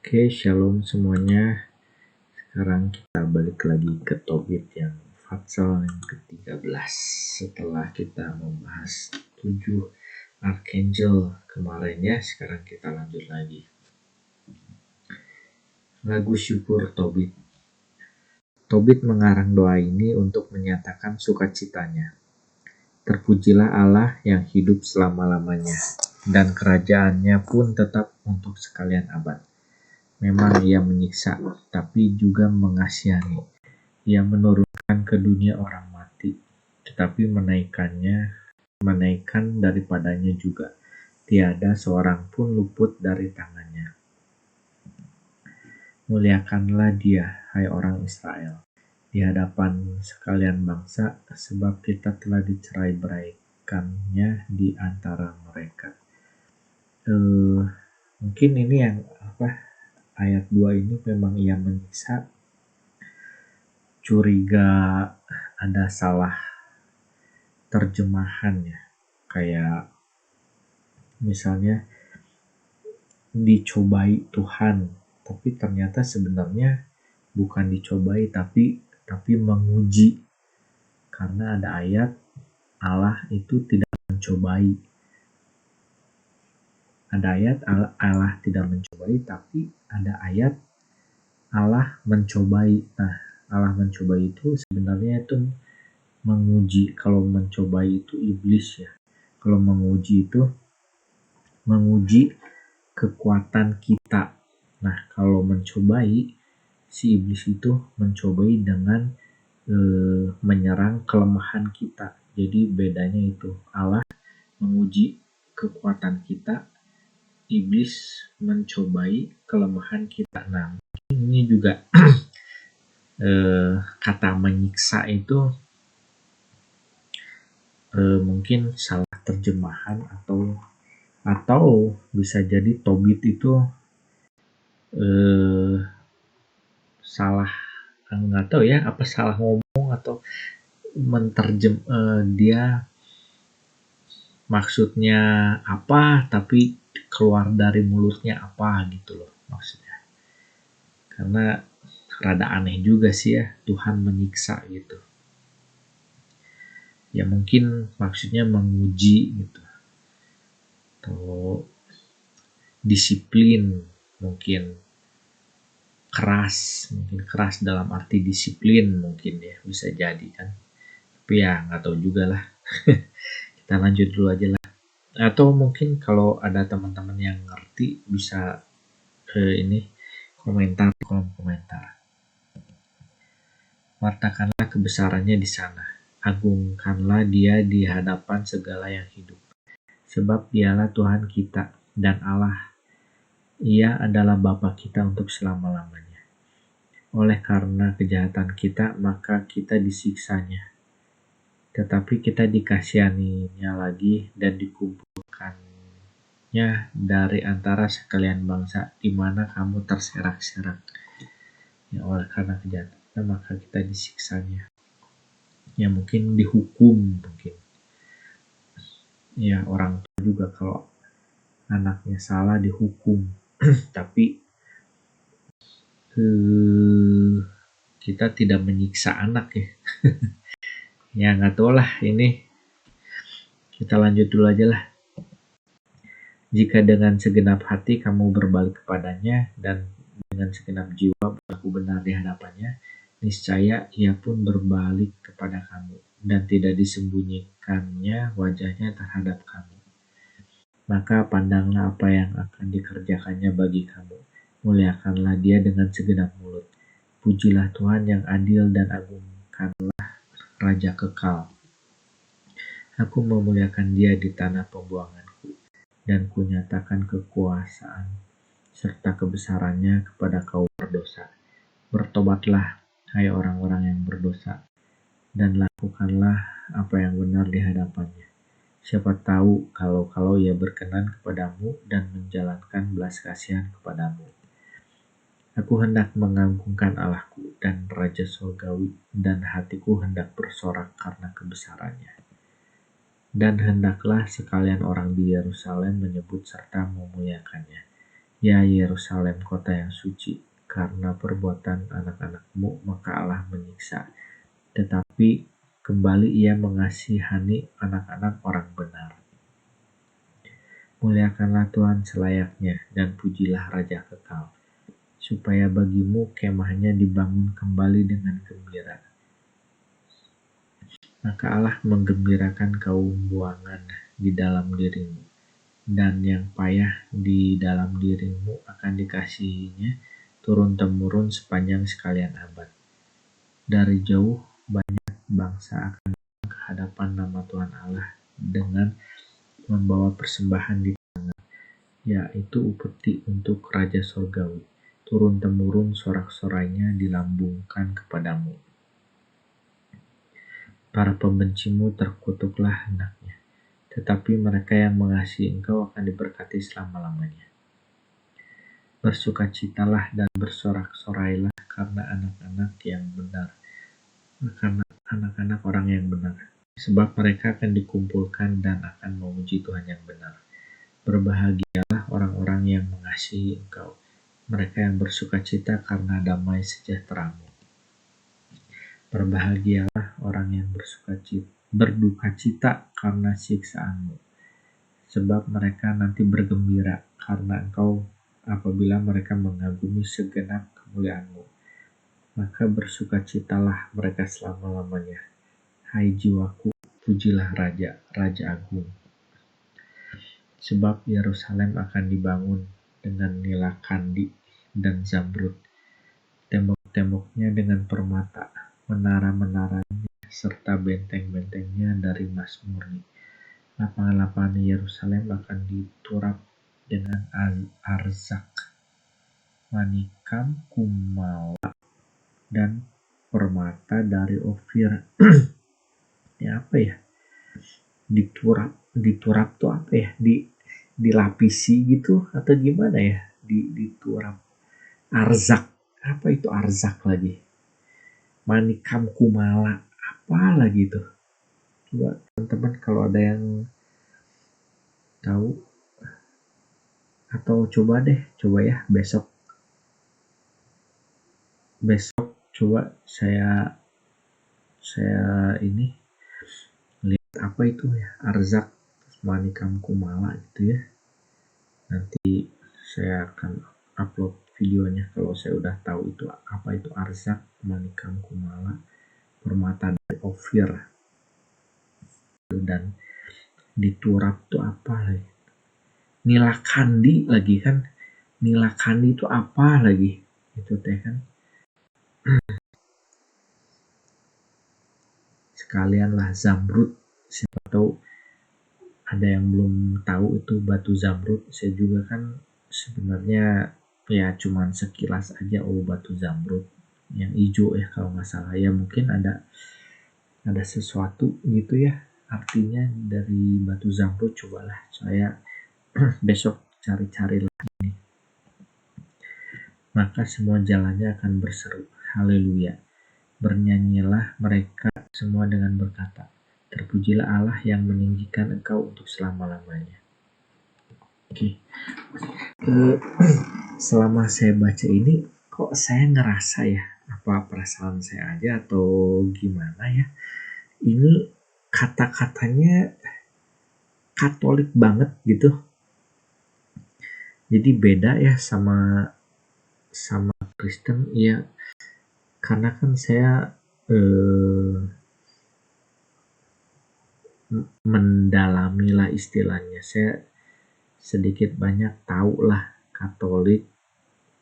Oke, shalom semuanya. Sekarang kita balik lagi ke topik yang Fatsal yang ke-13. Setelah kita membahas 7 Archangel kemarin ya, sekarang kita lanjut lagi. Lagu syukur Tobit. Tobit mengarang doa ini untuk menyatakan sukacitanya. Terpujilah Allah yang hidup selama-lamanya, dan kerajaannya pun tetap untuk sekalian abad. Memang ia menyiksa, tapi juga mengasihani. Ia menurunkan ke dunia orang mati, tetapi menaikkan daripadanya juga. Tiada seorang pun luput dari tangannya. Muliakanlah Dia, hai orang Israel, di hadapan sekalian bangsa, sebab kita telah dicerai-beraikannya di antara mereka. Mungkin ini yang ayat 2 ini memang ia menyiksa, curiga ada salah terjemahan ya, kayak misalnya dicobai Tuhan, tapi ternyata sebenarnya bukan dicobai tapi menguji, karena ada ayat Allah itu tidak mencobai. Ada ayat Allah tidak mencobai, tapi ada ayat Allah mencobai. Nah, Allah mencobai itu sebenarnya itu menguji. Kalau mencobai itu iblis ya. Kalau menguji itu menguji kekuatan kita. Nah, kalau mencobai, si iblis itu mencobai dengan menyerang kelemahan kita. Jadi bedanya itu, Allah menguji kekuatan kita, iblis mencobai kelemahan kita. Nah, ini juga kata menyiksa itu mungkin salah terjemahan atau bisa jadi Tobit itu salah, nggak tahu ya, apa salah ngomong atau dia maksudnya apa tapi keluar dari mulutnya apa gitu loh maksudnya. Karena rada aneh juga sih ya Tuhan menyiksa gitu. Ya mungkin maksudnya menguji gitu. Atau disiplin, mungkin keras dalam arti disiplin mungkin ya, bisa jadi kan. Tapi ya nggak tahu juga lah. Kita lanjut dulu aja lah. Atau mungkin kalau ada teman-teman yang ngerti bisa komentar di kolom komentar. Wartakanlah kebesarannya di sana. Agungkanlah Dia di hadapan segala yang hidup. Sebab Dialah Tuhan kita dan Allah. Ia adalah Bapa kita untuk selama-lamanya. Oleh karena kejahatan kita, maka kita disiksanya. Tetapi kita dikasihaninya lagi dan dikumpulkannya dari antara sekalian bangsa, di mana kamu terserak-serak. Ya, oleh karena kejahatan kita, maka kita disiksanya. Ya mungkin dihukum mungkin. Ya orang tua juga kalau anaknya salah dihukum. Tapi kita tidak menyiksa anak ya. Ya nggak tahu lah, ini kita lanjut dulu aja lah. Jika dengan segenap hati kamu berbalik kepadanya dan dengan segenap jiwa berlaku benar di hadapannya, niscaya ia pun berbalik kepada kamu dan tidak disembunyikannya wajahnya terhadap kamu. Maka pandanglah apa yang akan dikerjakannya bagi kamu. Muliakanlah Dia dengan segenap mulut. Pujilah Tuhan yang adil dan agungkanlah Raja kekal. Aku memuliakan Dia di tanah pembuanganku, dan kunyatakan kekuasaan serta kebesarannya kepada kaum berdosa. Bertobatlah, hai orang-orang yang berdosa, dan lakukanlah apa yang benar di hadapannya. Siapa tahu kalau ia berkenan kepadamu dan menjalankan belas kasihan kepadamu. Aku hendak mengagungkan Allahku dan Raja Surgawi, dan hatiku hendak bersorak karena kebesarannya. Dan hendaklah sekalian orang di Yerusalem menyebut serta memuliakannya. Ya Yerusalem, kota yang suci, karena perbuatan anak-anakmu maka Allah menyiksa. Tetapi kembali ia mengasihani anak-anak orang benar. Muliakanlah Tuhan selayaknya dan pujilah Raja kekal, supaya bagimu kemahnya dibangun kembali dengan gembira. Maka Allah menggembirakan kaum buangan di dalam dirimu, dan yang payah di dalam dirimu akan dikasihinya turun-temurun sepanjang sekalian abad. Dari jauh banyak bangsa akan datang ke hadapan nama Tuhan Allah dengan membawa persembahan di tangan, yaitu upeti untuk Raja Sorgawi. Turun-temurun sorak-sorainya dilambungkan kepadamu. Para pembencimu terkutuklah hendaknya, tetapi mereka yang mengasihi engkau akan diberkati selama-lamanya. Bersukacitalah dan bersorak-sorailah karena anak-anak yang benar, karena anak-anak orang yang benar, sebab mereka akan dikumpulkan dan akan memuji Tuhan yang benar. Berbahagialah orang-orang yang mengasihi engkau, mereka yang bersukacita karena damai sejahteramu. Berbahagialah orang yang berduka cita karena siksaanmu, sebab mereka nanti bergembira karena engkau apabila mereka mengagumi segenap kemuliaanmu. Maka bersukacitalah mereka selama-lamanya. Hai jiwaku, pujilah Raja, Raja Agung. Sebab Yerusalem akan dibangun dengan nila kandi dan zamrud, tembok-temboknya dengan permata, menara-menaranya serta benteng-bentengnya dari emas murni. Lapangan-lapangan Yerusalem akan diturap dengan arzak, manikam, kumala, dan permata dari Ofir. Ya apa ya? Diturap tuh apa ya? Dilapisi gitu atau gimana ya? Diturap. Arzak. Apa itu arzak lagi? Manikam, kumala, apa lagi tuh? Coba teman-teman kalau ada yang tahu, atau coba ya besok coba saya ini lihat apa itu ya, arzak manikam kumala gitu ya. Nanti saya akan upload videonya kalau saya udah tahu itu apa itu arzak manikam kumala, permata dari Ofir, dan diturap tuh apa lagi, nila kandi lagi kan, nila kandi itu apa lagi itu teh kan. Sekalianlah zamrud, siapa tahu ada yang belum tahu itu batu zamrud. Saya juga kan sebenarnya ya cuman sekilas aja, batu zamrud yang hijau ya kalau nggak salah ya, mungkin ada sesuatu gitu ya artinya dari batu zamrud. Cobalah saya besok cari-cari lagi. Maka semua jalannya akan berseru haleluya, bernyanyilah mereka semua dengan berkata, terpujilah Allah yang meninggikan engkau untuk selama-lamanya. Oke. Selama saya baca ini kok saya ngerasa ya, apa perasaan saya aja atau gimana ya, ini kata-katanya Katolik banget gitu. Jadi beda ya sama Kristen ya, karena kan saya mendalami lah istilahnya, saya sedikit banyak tahu lah Katolik,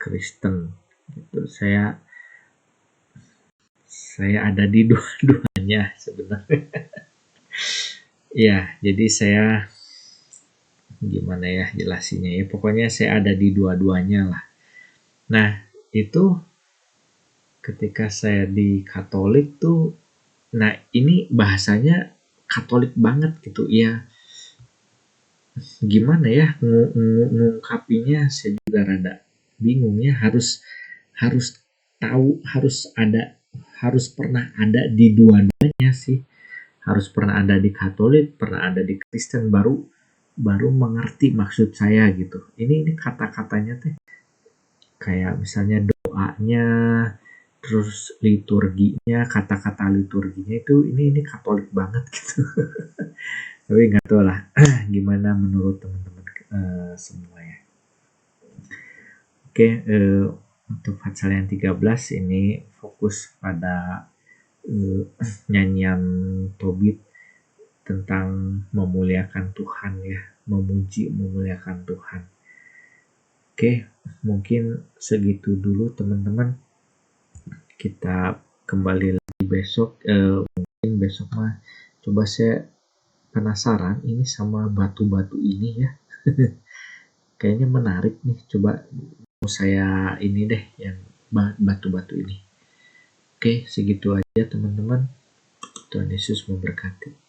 Kristen gitu. Saya ada di dua-duanya sebenarnya. Ya, jadi saya gimana ya jelasinnya ya, pokoknya saya ada di dua-duanya lah. Nah, itu ketika saya di Katolik tuh, nah ini bahasanya Katolik banget gitu ya. Gimana ya ngungkapinya, saya juga rada bingung ya, harus tahu, harus pernah ada di dua-duanya sih. Harus pernah ada di Katolik, pernah ada di Kristen, baru baru mengerti maksud saya gitu. Ini kata-katanya teh kayak misalnya doanya, terus liturginya, kata-kata liturginya itu ini Katolik banget gitu. Tapi nggak tahu lah gimana menurut teman-teman semua ya. Oke, untuk Fatsal yang 13 ini fokus pada nyanyian Tobit tentang memuliakan Tuhan ya, memuliakan Tuhan. Oke, mungkin segitu dulu teman-teman. Kita kembali lagi besok. Mungkin besok mah coba saya penasaran ini sama batu-batu ini ya. Kayaknya menarik nih. Coba mau saya ini deh yang batu-batu ini. Oke, segitu aja teman-teman. Tuhan Yesus memberkati.